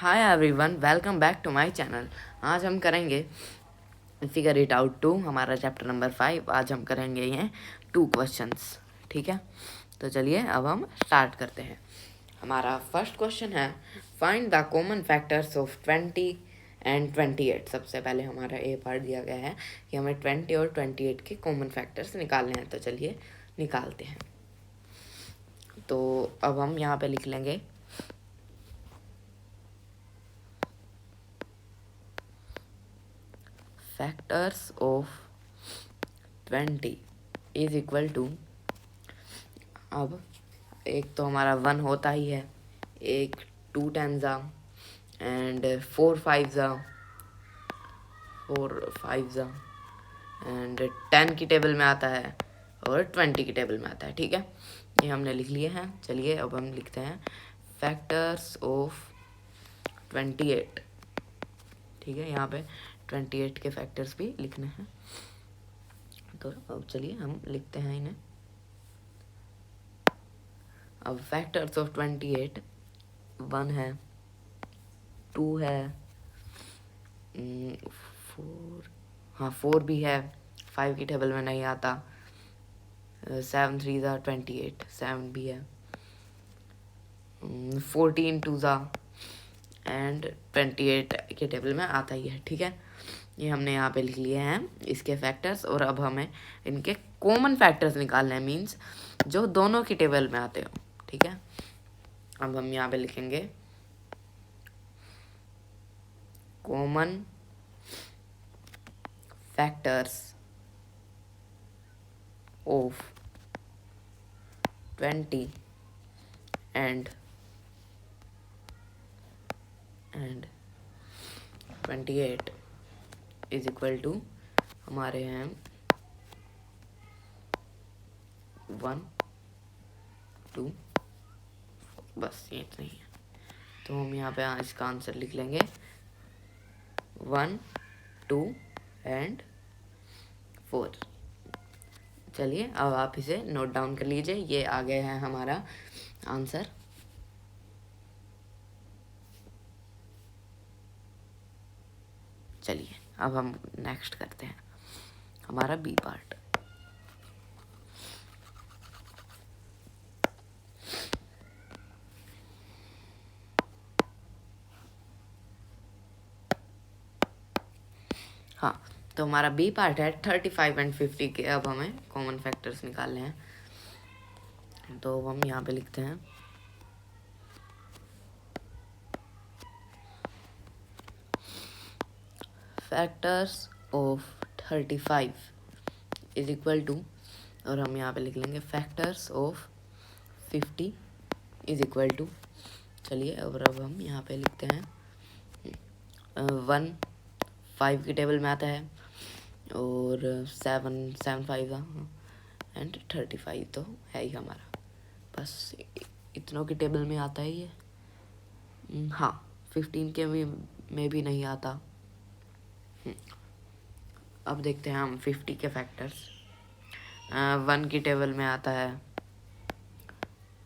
Hi everyone, welcome back to my channel. आज हम करेंगे फिगर इट आउट 2, हमारा चैप्टर नंबर 5। आज हम करेंगे ये 2 क्वेश्चंस, ठीक है। तो चलिए अब हम स्टार्ट करते हैं। हमारा फर्स्ट क्वेश्चन है, find the common factors of 20 and 28। सबसे पहले हमारा ए पार्ट दिया गया है कि हमें 20 और 28 के कॉमन फैक्टर्स निकालने हैं। तो चलिए निकालते हैं। तो अब हम यहाँ पे लिख लेंगे factors of 20 is equal to, अब एक तो हमारा 1 होता ही है, एक 2 10 एंड 4 5 एंड 10 की टेबल में आता है और 20 की टेबल में आता है, ठीक है। ये हमने लिख लिए हैं। चलिए अब हम लिखते हैं फैक्टर्स ऑफ 28, ठीक है। यहाँ पे 28 के फैक्टर्स भी लिखने हैं। तो अब चलिए हम लिखते हैं इन्हें। अब फैक्टर्स ऑफ 28 1 है, 2 है, 4, हाँ 4 भी है, 5 की टेबल में नहीं आता। 7 3 28, 7 भी है, 14 2 एंड 28 के टेबल में आता ही है, ठीक है। ये हमने यहाँ पे लिख लिए हैं इसके फैक्टर्स। और अब हमें इनके कॉमन फैक्टर्स निकालने हैं, मीन्स जो दोनों की टेबल में आते हो, ठीक है। अब हम यहाँ पे लिखेंगे common factors of 20 and 28 is equal to, हमारे हैं 1 2, बस ये इतना ही है। तो हम यहाँ पे इसका आंसर लिख लेंगे 1 2 एंड 4। चलिए अब आप इसे नोट डाउन कर लीजिए। ये आ गया है हमारा आंसर। चलिए अब हम नेक्स्ट करते हैं हमारा बी पार्ट। हाँ, तो हमारा बी पार्ट है 35 एंड 50 के। अब हमें कॉमन फैक्टर्स निकालने हैं। तो हम यहाँ पे लिखते हैं factors of 35 is equal to, और हम यहाँ पे लिख लेंगे factors of 50 is equal to. चलिए अब हम यहाँ पे लिखते हैं 1 5 की टेबल में आता है और 7 7 5 एंड 35 तो है ही हमारा, बस इतनों की टेबल में आता है ये। हाँ 15 के में भी नहीं आता। अब देखते हैं हम 50 के फैक्टर्स। 1 की टेबल में आता है,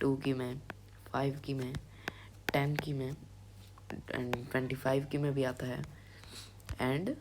2 की में, 5 की में, 10 की में एंड 25 की में भी आता है एंड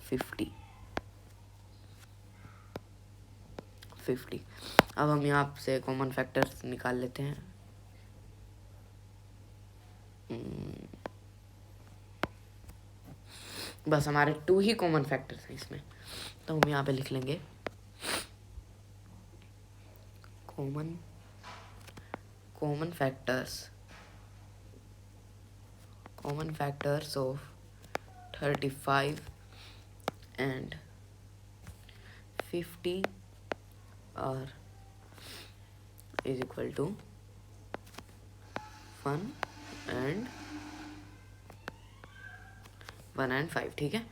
50। अब हम यहाँ से कॉमन फैक्टर्स निकाल लेते हैं। बस हमारे 2 ही कॉमन फैक्टर्स हैं इसमें। तो हम यहाँ पे लिख लेंगे common factors of 35 and 50 are is equal to 1 and 5, ठीक है।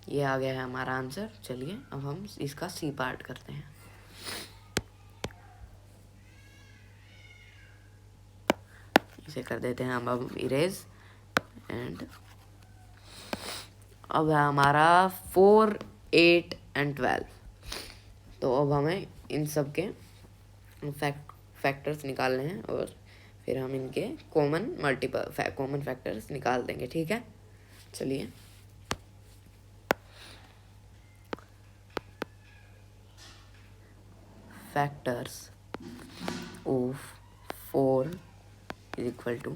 ये आ गया है हमारा आंसर। चलिए अब हम इसका सी पार्ट करते हैं। इसे कर देते हैं हम अब इरेज एंड अब है हमारा 4 8 एंड 12। तो अब हमें इन सब के फैक्टर्स निकालने हैं और फिर हम इनके कॉमन फैक्टर्स निकाल देंगे, ठीक है। चलिए, factors of 4 is equal to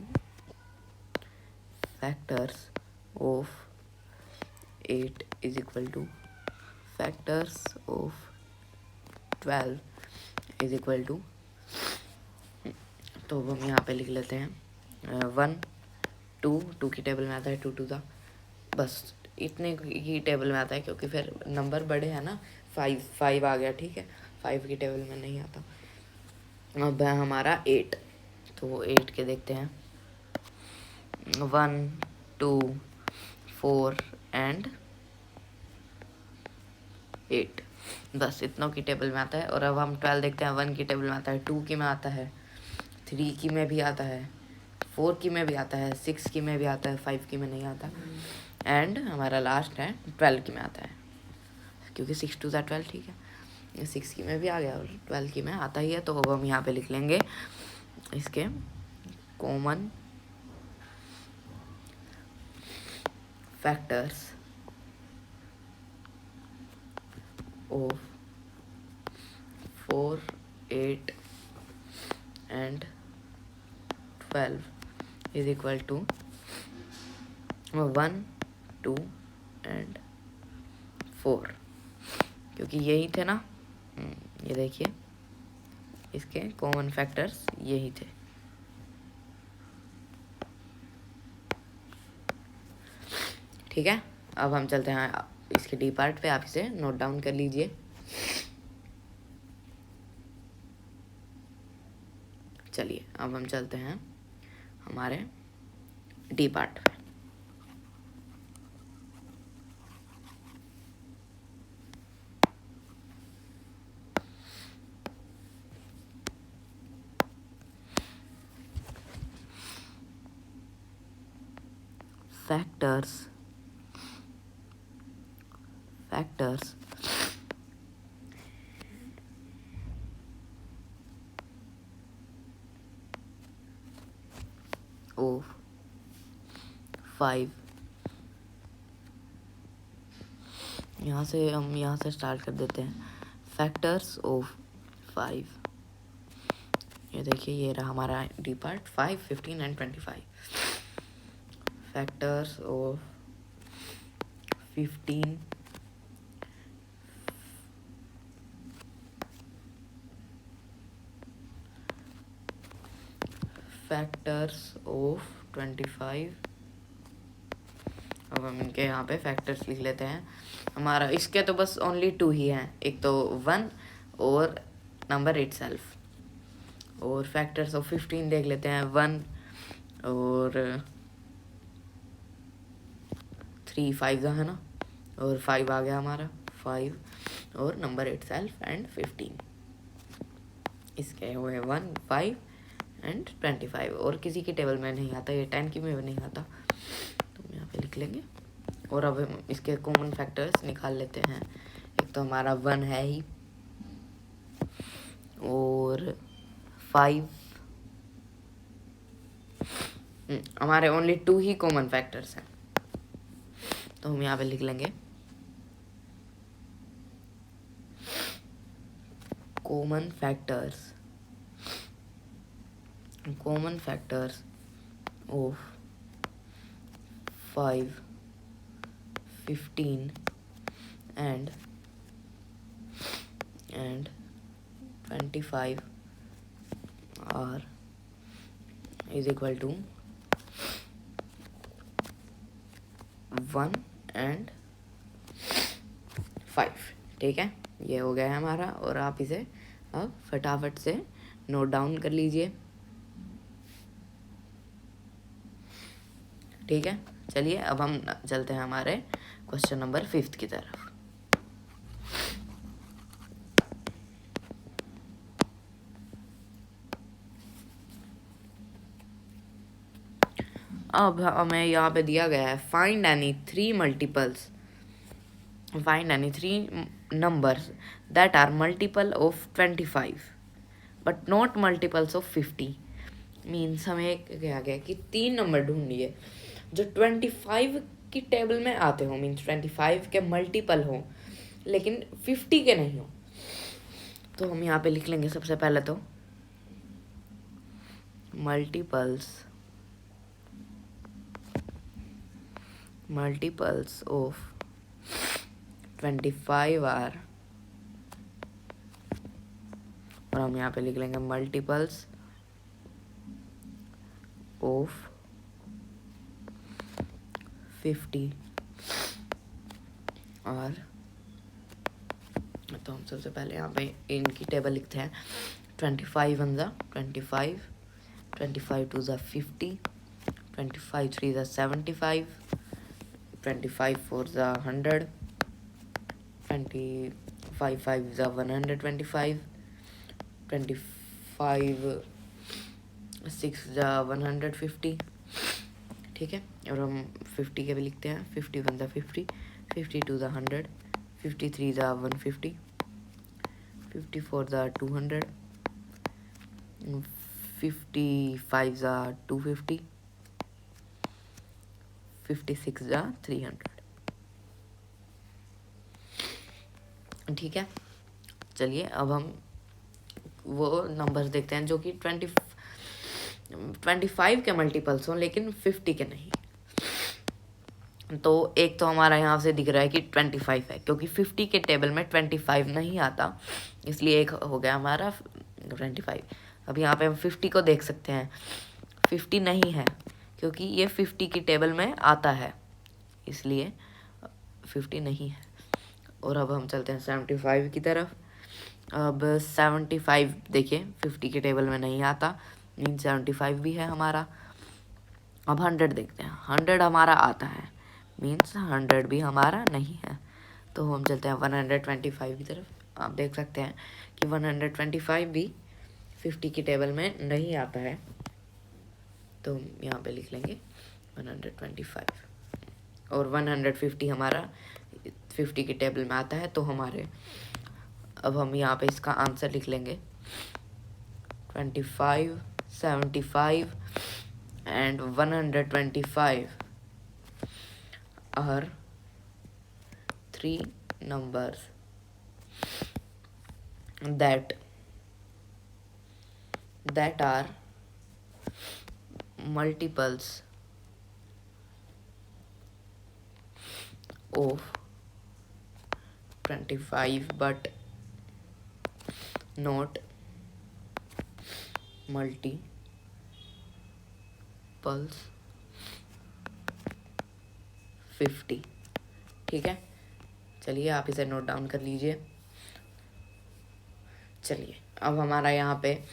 factors of 8 is equal to factors of 12 is equal to, तो हम यहाँ पे लिख लेते हैं 1 2 की टेबल में आता है 2 टू द, बस इतने ही टेबल में आता है क्योंकि फिर नंबर बड़े हैं ना, 5 आ गया, ठीक है, 5 की टेबल में नहीं आता। अब है हमारा 8, तो 8 के देखते हैं 1 2 4 एंड 8, बस इतनों की टेबल में आता है। और अब हम 12 देखते हैं, 1 की टेबल में आता है, 2 की में आता है, 3 की में भी आता है, 4 की में भी आता है, 6 की में भी आता है, 5 की में नहीं आता, एंड हमारा लास्ट है 12 की में आता है, क्योंकि 6 2 12, ठीक है, 6 की में भी आ गया और 12 की में आता ही है। तो अब हम यहाँ पे लिख लेंगे इसके common factors of 4 8 and 12 is equal to 1 2 and 4, क्योंकि यही थे ना, ये देखिए इसके कॉमन फैक्टर्स यही थे। ठीक है, अब हम चलते हैं इसके डी पार्ट पे, आप इसे नोट डाउन कर लीजिए। चलिए, अब हम चलते हैं हमारे डी पार्ट पे। फैक्टर्स ऑफ 5, यहाँ से स्टार्ट कर देते हैं। फैक्टर्स ऑफ 5, ये देखिए, ये रहा हमारा D part, 5 15 and 25। Factors of 15 factors of 25। अब हम इनके यहाँ पे फैक्टर्स लिख लेते हैं। हमारा इसके तो बस ओनली 2 ही हैं, एक तो 1 और नंबर इटसेल्फ। और फैक्टर्स ऑफ 15 देख लेते हैं, 1 और 3 5 का है ना, और 5 आ गया हमारा, 5 और नंबर इटसेल्फ एंड 15। इसके हुए 1 5 एंड 25, और किसी की टेबल में नहीं आता, ये 10 की में भी नहीं आता, तो हम यहाँ पे लिख लेंगे। और अब हम इसके कॉमन फैक्टर्स निकाल लेते हैं। एक तो हमारा 1 है ही, और 5, हमारे ओनली 2 ही कॉमन फैक्टर्स हैं, तो हम यहाँ पे लिख लेंगे common factors of 5 15 and 25 are is equal to 1 and 5। ठीक है, ये हो गया है हमारा, और आप इसे अब फटाफट से नोट डाउन कर लीजिए। ठीक है, चलिए अब हम चलते हैं हमारे क्वेश्चन नंबर 5 की तरफ। अब हमें यहाँ पे दिया गया है find any 3 numbers that are multiple of 25 but not multiples of 50 means हमें क्या गया कि 3 नंबर ढूंढिए जो 25 की टेबल में आते हो, मीन्स 25 के मल्टीपल हो लेकिन 50 के नहीं हो। तो हम यहाँ पे लिख लेंगे सबसे पहले तो मल्टीपल्स ऑफ 25 आर, और हम यहाँ पे लिख लेंगे मल्टीपल्स ऑफ 50 और तो हम सबसे पहले यहाँ पे इनकी टेबल लिखते हैं। 25 वन ज़ा 25, 25 टू ज़ा 50, 25 थ्री ज़ा 75, 25 फोर ज़ा 100, 25 फाइव ज़ा 125, 25 6 ज़ा 150। ठीक है, और हम 50 के भी लिखते हैं। 50 वन ज़ा 50, 50 टू ज़ा 100, 53 ज़ा 150, 54 ज़ा 200, 55 ज़ा 250, 56 ज़ा 300। ठीक है, चलिए अब हम वो नंबर्स देखते हैं जो कि 25 के मल्टीपल्स हों लेकिन 50 के नहीं। तो एक तो हमारा यहाँ से दिख रहा है कि 25 है, क्योंकि 50 के टेबल में 25 नहीं आता, इसलिए एक हो गया हमारा 25। अब यहाँ पे हम 50 को देख सकते हैं, 50 नहीं है क्योंकि ये 50 की टेबल में आता है, इसलिए 50 नहीं है। और अब हम चलते हैं 75 की तरफ। अब 75 देखिए 50 के टेबल में नहीं आता, मीन 75 भी है हमारा। अब 100 देखते हैं, 100 हमारा आता है, मीन्स 100 भी हमारा नहीं है। तो हम चलते हैं 125 की तरफ। आप देख सकते हैं कि 125 भी 50 की टेबल में नहीं आता है, तो हम यहाँ पे लिख लेंगे 125। और 150 हमारा 50 की टेबल में आता है, तो हमारे अब हम यहाँ पे इसका आंसर लिख लेंगे 25, 75 and 125 are 3 numbers that are multiples of 25 but not multiples 50। ठीक है, चलिए आप इसे नोट डाउन कर लीजिए। चलिए अब हमारा यहाँ पे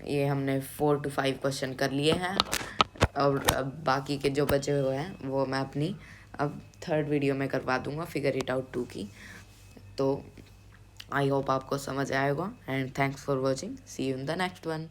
ये हमने 4 to 5 क्वेश्चन कर लिए हैं, और अब बाकी के जो बचे हुए हैं वो मैं अपनी अब 3rd वीडियो में करवा दूंगा, फिगर इट आउट 2 की। तो आई होप आपको समझ आएगा, and thanks for watching, see you in the next one.